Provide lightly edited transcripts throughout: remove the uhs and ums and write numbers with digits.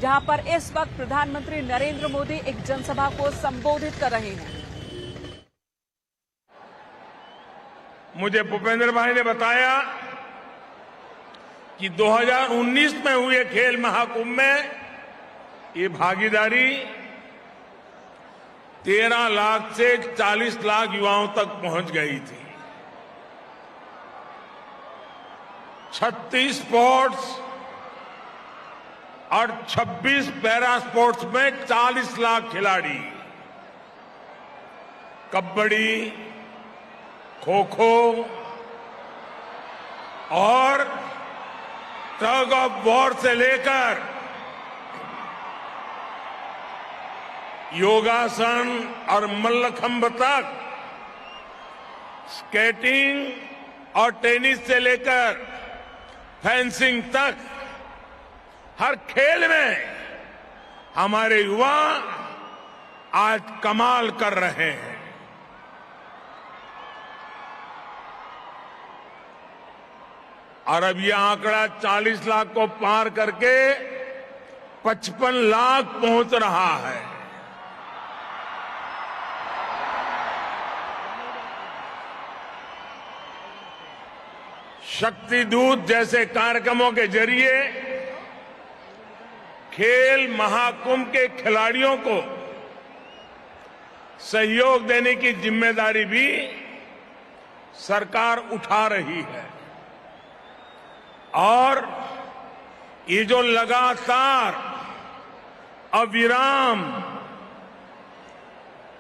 जहां पर इस वक्त प्रधानमंत्री नरेंद्र मोदी एक जनसभा को संबोधित कर रहे हैं। मुझे भूपेंद्र भाई ने बताया कि 2019 में हुए खेल महाकुंभ में ये भागीदारी 13 लाख से 40 लाख युवाओं तक पहुंच गई थी। 36 स्पोर्ट्स और 26 पैरा स्पोर्ट्स में 40 लाख खिलाड़ी, कबड्डी, खो खो और टग ऑफ वॉर से लेकर योगासन और मल्लखंब तक, स्केटिंग और टेनिस से लेकर फेंसिंग तक, हर खेल में हमारे युवा आज कमाल कर रहे हैं। और अब यह आंकड़ा 40 लाख को पार करके 55 लाख पहुंच रहा है। शक्ति दूत जैसे कार्यक्रमों के जरिए खेल महाकुंभ के खिलाड़ियों को सहयोग देने की जिम्मेदारी भी सरकार उठा रही है। और ये जो लगातार अविराम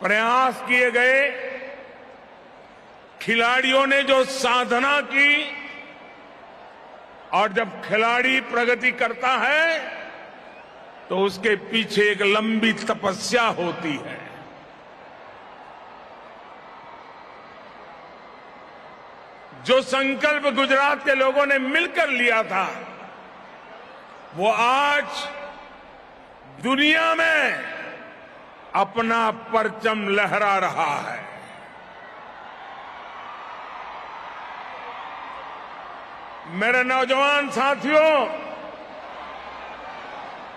प्रयास किए गए, खिलाड़ियों ने जो साधना की, और जब खिलाड़ी प्रगति करता है तो उसके पीछे एक लंबी तपस्या होती है। जो संकल्प गुजरात के लोगों ने मिलकर लिया था, वो आज दुनिया में अपना परचम लहरा रहा है। मेरे नौजवान साथियों,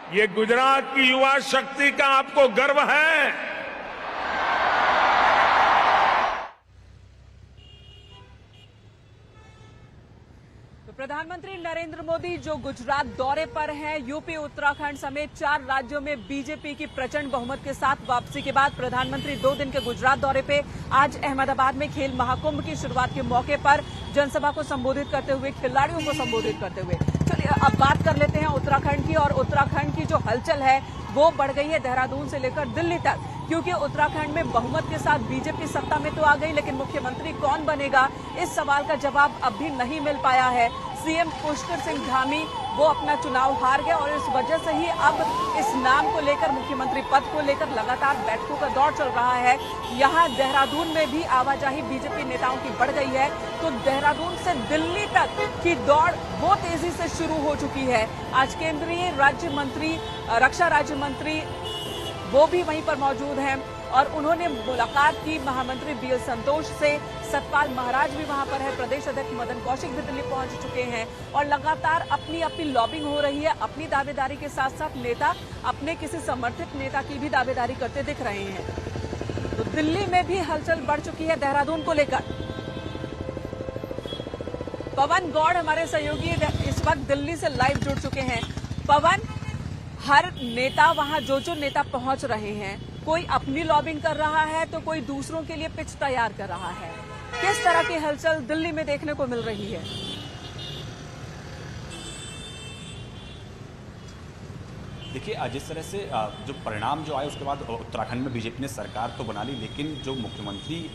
ये गुजरात की युवा शक्ति का आपको गर्व है। प्रधानमंत्री नरेंद्र मोदी जो गुजरात दौरे पर हैं, यूपी, उत्तराखंड समेत 4 राज्यों में बीजेपी की प्रचंड बहुमत के साथ वापसी के बाद प्रधानमंत्री 2 दिन के गुजरात दौरे पे आज अहमदाबाद में खेल महाकुंभ की शुरुआत के मौके पर जनसभा को संबोधित करते हुए, खिलाड़ियों को संबोधित करते हुए। चलिए अब बात कर लेते हैं उत्तराखंड की। और उत्तराखंड की जो हलचल है वो बढ़ गई है देहरादून से लेकर दिल्ली तक, क्योंकि उत्तराखंड में बहुमत के साथ बीजेपी सत्ता में तो आ गई, लेकिन मुख्यमंत्री कौन बनेगा, इस सवाल का जवाब अब भी नहीं मिल पाया है। सीएम पुष्कर सिंह धामी वो अपना चुनाव हार गए और इस वजह से ही अब इस नाम को लेकर, मुख्यमंत्री पद को लेकर लगातार बैठकों का दौर चल रहा है। यहाँ देहरादून में भी आवाजाही बीजेपी नेताओं की बढ़ गई है, तो देहरादून से दिल्ली तक की दौड़ वो तेजी से शुरू हो चुकी है। आज केंद्रीय राज्य मंत्री, रक्षा राज्य मंत्री वो भी वहीं पर मौजूद हैं और उन्होंने मुलाकात की महामंत्री बीएल संतोष से। सतपाल महाराज भी वहां पर है, प्रदेश अध्यक्ष मदन कौशिक भी दिल्ली पहुंच चुके हैं और लगातार अपनी अपनी लॉबिंग हो रही है। अपनी दावेदारी के साथ साथ नेता अपने किसी समर्थित नेता की भी दावेदारी करते दिख रहे हैं। तो दिल्ली में भी हलचल बढ़ चुकी है देहरादून को लेकर। पवन गौड़ हमारे सहयोगी इस वक्त दिल्ली से लाइव जुड़ चुके हैं। पवन, हर नेता वहां जो नेता पहुंच रहे हैं, कोई अपनी लॉबिंग कर रहा है तो कोई दूसरों के लिए पिच तैयार कर रहा है। किस तरह की हलचल दिल्ली में देखने को मिल रही है? देखिए, जिस तरह से जो परिणाम जो आए उसके बाद उत्तराखंड में बीजेपी ने सरकार तो बना ली, लेकिन जो मुख्यमंत्री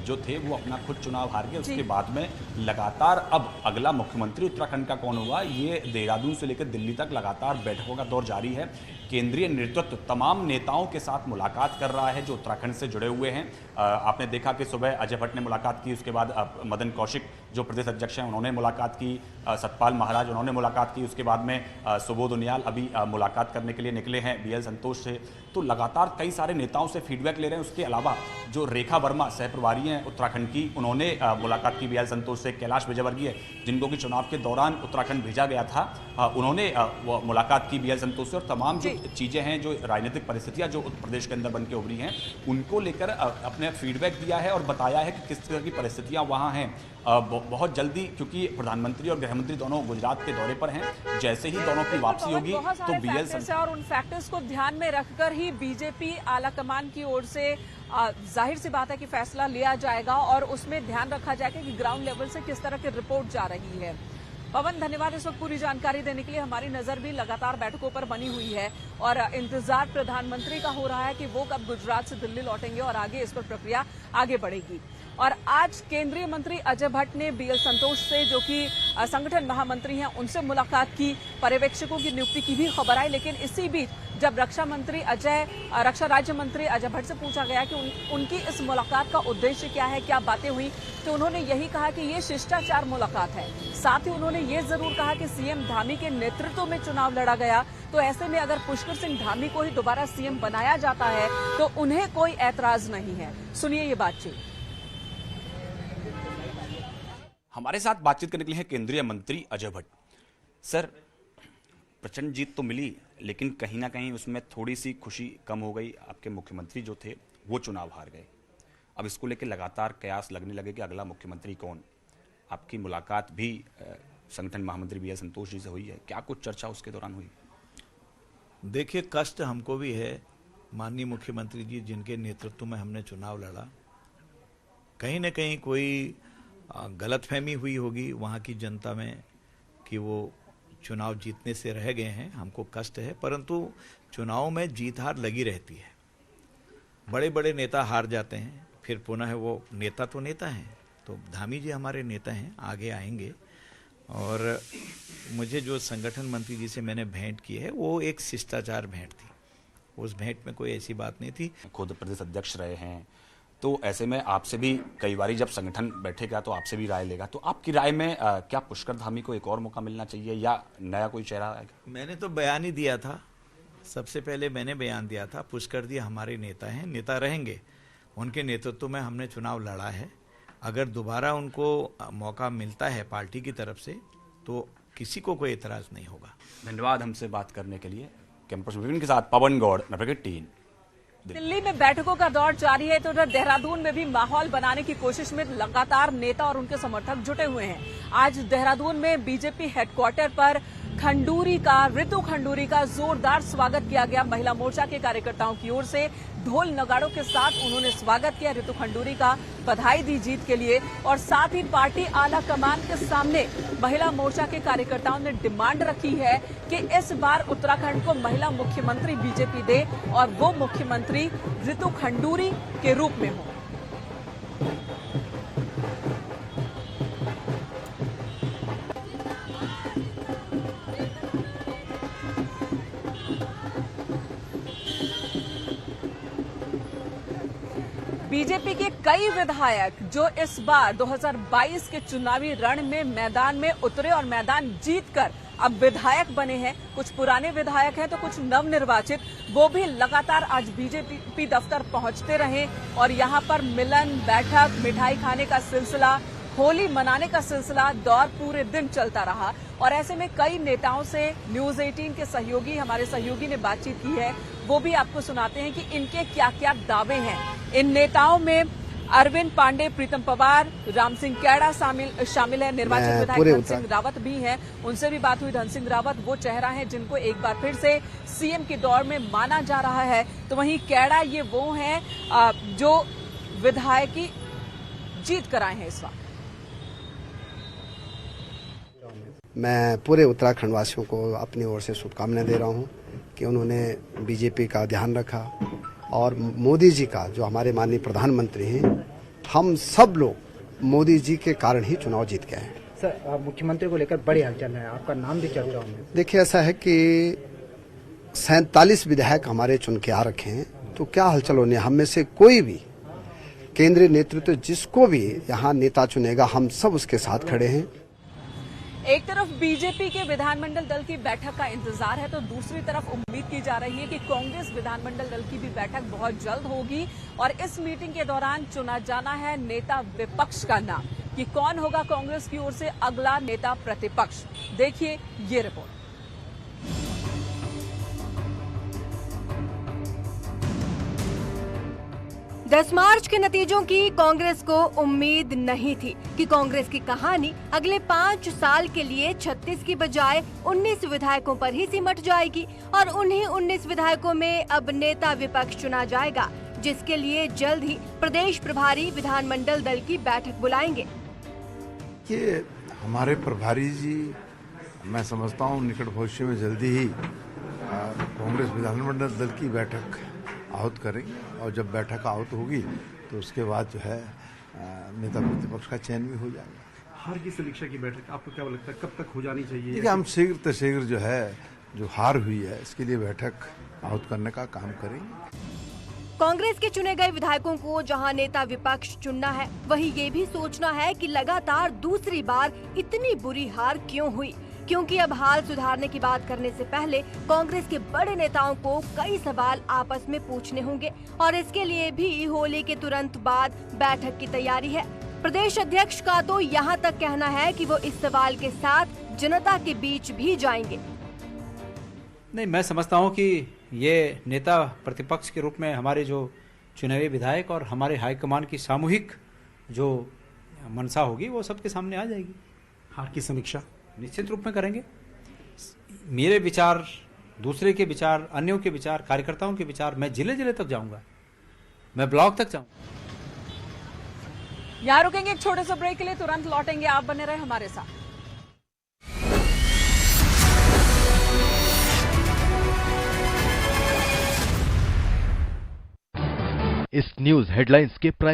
जो थे वो अपना खुद चुनाव हार गए। उसके बाद में लगातार अब अगला मुख्यमंत्री उत्तराखंड का कौन होगा, ये देहरादून से लेकर दिल्ली तक लगातार बैठकों का दौर जारी है। केंद्रीय नेतृत्व तमाम नेताओं के साथ मुलाकात कर रहा है जो उत्तराखंड से जुड़े हुए हैं। आपने देखा कि सुबह अजय भट्ट ने मुलाकात की, उसके बाद मदन कौशिक जो प्रदेश अध्यक्ष हैं उन्होंने मुलाकात की, सतपाल महाराज उन्होंने मुलाकात की, उसके बाद में सुबोध उनियाल अभी मुलाकात करने के लिए निकले हैं बीएल संतोष से। तो लगातार कई सारे नेताओं से फीडबैक ले रहे हैं। उसके अलावा जो रेखा वर्मा सह प्रभारी प्रभारी हैं उत्तराखंड की, उन्होंने मुलाकात की BL संतोष से। कैलाश विजयवर्गीय, जिनको कि चुनाव के दौरान उत्तराखंड भेजा गया था, उन्होंने वो मुलाकात की BL संतोष से। और तमाम जो चीज़ें हैं, जो राजनीतिक परिस्थितियाँ जो उत्तर प्रदेश के अंदर बन के उभरी हैं, उनको लेकर अपने फीडबैक दिया है और बताया है कि किस तरह की परिस्थितियाँ वहाँ हैं। बहुत जल्दी, क्योंकि प्रधानमंत्री और गृहमंत्री दोनों गुजरात के दौरे पर हैं, जैसे ही दोनों की वापसी होगी तो BL और उन फैक्टर्स को ध्यान में रखकर ही बीजेपी आलाकमान की ओर से जाहिर सी बात है कि फैसला लिया जाएगा और उसमें ध्यान रखा जाएगा कि ग्राउंड लेवल से किस तरह की रिपोर्ट जा रही है। पवन, धन्यवाद इस वक्त पूरी जानकारी देने के लिए। हमारी नजर भी लगातार बैठकों पर बनी हुई है और इंतजार प्रधानमंत्री का हो रहा है कि वो कब गुजरात से दिल्ली लौटेंगे और आगे इस पर प्रक्रिया आगे बढ़ेगी। और आज केंद्रीय मंत्री अजय भट्ट ने BL संतोष से, जो कि संगठन महामंत्री हैं, उनसे मुलाकात की। पर्यवेक्षकों की नियुक्ति की भी खबर आई, लेकिन इसी बीच जब रक्षा राज्य मंत्री अजय भट्ट से पूछा गया कि उनकी इस मुलाकात का उद्देश्य क्या है, क्या बातें हुई, तो उन्होंने यही कहा कि ये शिष्टाचार मुलाकात है। साथ ही उन्होंने ये जरूर कहा कि CM धामी के नेतृत्व में चुनाव लड़ा गया, तो ऐसे में अगर पुष्कर सिंह धामी को ही दोबारा CM बनाया जाता है तो उन्हें कोई ऐतराज नहीं है। सुनिए ये बातचीत। हमारे साथ बातचीत करने के लिए हैं केंद्रीय मंत्री अजय भट्ट। सर, प्रचंड जीत तो मिली, लेकिन कहीं ना कहीं उसमें थोड़ी सी खुशी कम हो गई। आपके मुख्यमंत्री जो थे वो चुनाव हार गए। अब इसको लेकर लगातार कयास लगने लगे कि अगला मुख्यमंत्री कौन। आपकी मुलाकात भी संगठन महामंत्री BL संतोष जी से हुई है, क्या कुछ चर्चा उसके दौरान हुई? देखिए, कष्ट हमको भी है। माननीय मुख्यमंत्री जी, जिनके नेतृत्व में हमने चुनाव लड़ा, कहीं न कहीं कोई गलतफहमी हुई होगी वहाँ की जनता में कि वो चुनाव जीतने से रह गए हैं। हमको कष्ट है, परंतु चुनाव में जीत हार लगी रहती है। बड़े बड़े नेता हार जाते हैं, फिर पुनः वो नेता तो नेता हैं। तो धामी जी हमारे नेता हैं, आगे आएंगे। और मुझे जो संगठन मंत्री जी से मैंने भेंट की है, वो एक शिष्टाचार भेंट थी। उस भेंट में कोई ऐसी बात नहीं थी। खुद प्रदेश अध्यक्ष रहे हैं, तो ऐसे में आपसे भी कई बारी जब संगठन बैठेगा तो आपसे भी राय लेगा। तो आपकी राय में क्या पुष्कर धामी को एक और मौका मिलना चाहिए या नया कोई चेहरा आएगा? मैंने तो बयान ही दिया था, सबसे पहले मैंने बयान दिया था, पुष्कर जी हमारे नेता हैं, नेता रहेंगे। उनके नेतृत्व में हमने चुनाव लड़ा है। अगर दोबारा उनको मौका मिलता है पार्टी की तरफ से तो किसी को कोई एतराज नहीं होगा। धन्यवाद हमसे बात करने के लिए। कैंपस विपिन के साथ पवन गौड़, नेटवर्क 18। दिल्ली में बैठकों का दौर जारी है तो उधर देहरादून में भी माहौल बनाने की कोशिश में लगातार नेता और उनके समर्थक जुटे हुए हैं। आज देहरादून में बीजेपी हेडक्वार्टर पर ऋतु खंडूरी का जोरदार स्वागत किया गया। महिला मोर्चा के कार्यकर्ताओं की ओर से ढोल नगाड़ों के साथ उन्होंने स्वागत किया ऋतु खंडूरी का, बधाई दी जीत के लिए। और साथ ही पार्टी आला कमान के सामने महिला मोर्चा के कार्यकर्ताओं ने डिमांड रखी है कि इस बार उत्तराखंड को महिला मुख्यमंत्री बीजेपी दे और वो मुख्यमंत्री ऋतु खंडूरी के रूप में हो। बीजेपी के कई विधायक जो इस बार 2022 के चुनावी रण में मैदान में उतरे और मैदान जीतकर अब विधायक बने हैं, कुछ पुराने विधायक हैं तो कुछ नवनिर्वाचित, वो भी लगातार आज बीजेपी दफ्तर पहुंचते रहे और यहां पर मिलन, बैठक, मिठाई खाने का सिलसिला, होली मनाने का सिलसिला दौर पूरे दिन चलता रहा। और ऐसे में कई नेताओं से न्यूज 18 के सहयोगी, हमारे सहयोगी ने बातचीत की है, वो भी आपको सुनाते हैं कि इनके क्या क्या दावे हैं। इन नेताओं में अरविंद पांडे, प्रीतम पवार, राम सिंह कैड़ा शामिल है। निर्वाचित विधायक धन सिंह रावत भी हैं, उनसे भी बात हुई। धन सिंह रावत वो चेहरा है जिनको एक बार फिर से CM की दौड़ में माना जा रहा है, तो वहीं कैड़ा ये वो हैं जो विधायकी जीत कर आए हैं इस वक्त। मैं पूरे उत्तराखंड वासियों को अपनी ओर से शुभकामनाएं दे रहा हूं कि उन्होंने बीजेपी का ध्यान रखा और मोदी जी का, जो हमारे माननीय प्रधानमंत्री हैं, हम सब लोग मोदी जी के कारण ही चुनाव जीत गए हैं। सर, मुख्यमंत्री को लेकर बड़ी हलचल है, आपका नाम भी चर्चाओं में। देखिए, ऐसा है कि 47 विधायक हमारे चुन के आ रखे हैं, तो क्या हलचल होनी है। हम में से कोई भी केंद्रीय नेतृत्व जिसको भी यहाँ नेता चुनेगा, हम सब उसके साथ खड़े हैं। एक तरफ बीजेपी के विधानमंडल दल की बैठक का इंतजार है तो दूसरी तरफ उम्मीद की जा रही है कि कांग्रेस विधानमंडल दल की भी बैठक बहुत जल्द होगी और इस मीटिंग के दौरान चुना जाना है नेता विपक्ष का नाम कि कौन होगा कांग्रेस की ओर से अगला नेता प्रतिपक्ष। देखिए ये रिपोर्ट। 10 मार्च के नतीजों की कांग्रेस को उम्मीद नहीं थी कि कांग्रेस की कहानी अगले 5 साल के लिए 36 की बजाय 19 विधायकों पर ही सिमट जाएगी और उन्हीं 19 विधायकों में अब नेता विपक्ष चुना जाएगा, जिसके लिए जल्द ही प्रदेश प्रभारी विधानमंडल दल की बैठक बुलाएंगे। ये हमारे प्रभारी जी, मैं समझता हूँ निकट भविष्य में जल्दी ही कांग्रेस विधानमंडल दल की बैठक आहूत करेंगे और जब बैठक आहूत होगी तो उसके बाद जो है नेता प्रतिपक्ष का चयन भी हो जाएगा। हार की समीक्षा की बैठक आपको क्या लगता है कब तक हो जानी चाहिए? देखिए, हम शीघ्र जो है जो हार हुई है इसके लिए बैठक आहूत करने का काम करेंगे। कांग्रेस के चुने गए विधायकों को जहां नेता विपक्ष चुनना है, वहीं ये भी सोचना है कि लगातार दूसरी बार इतनी बुरी हार क्यों हुई, क्योंकि अब हाल सुधारने की बात करने से पहले कांग्रेस के बड़े नेताओं को कई सवाल आपस में पूछने होंगे और इसके लिए भी होली के तुरंत बाद बैठक की तैयारी है। प्रदेश अध्यक्ष का तो यहाँ तक कहना है कि वो इस सवाल के साथ जनता के बीच भी जाएंगे। नहीं, मैं समझता हूँ कि ये नेता प्रतिपक्ष के रूप में हमारे जो चुने हुए विधायक और हमारे हाईकमान की सामूहिक जो मंशा होगी वो सबके सामने आ जाएगी। हार की समीक्षा निश्चित रूप में करेंगे। मेरे विचार, दूसरे के विचार, अन्यों के विचार, कार्यकर्ताओं के विचार, मैं जिले जिले तक जाऊंगा, मैं ब्लॉक तक जाऊंगा। यहाँ रुकेंगे एक छोटे से ब्रेक के लिए, तुरंत लौटेंगे, आप बने रहे हमारे साथ। इस न्यूज हेडलाइंस के प्रायोजक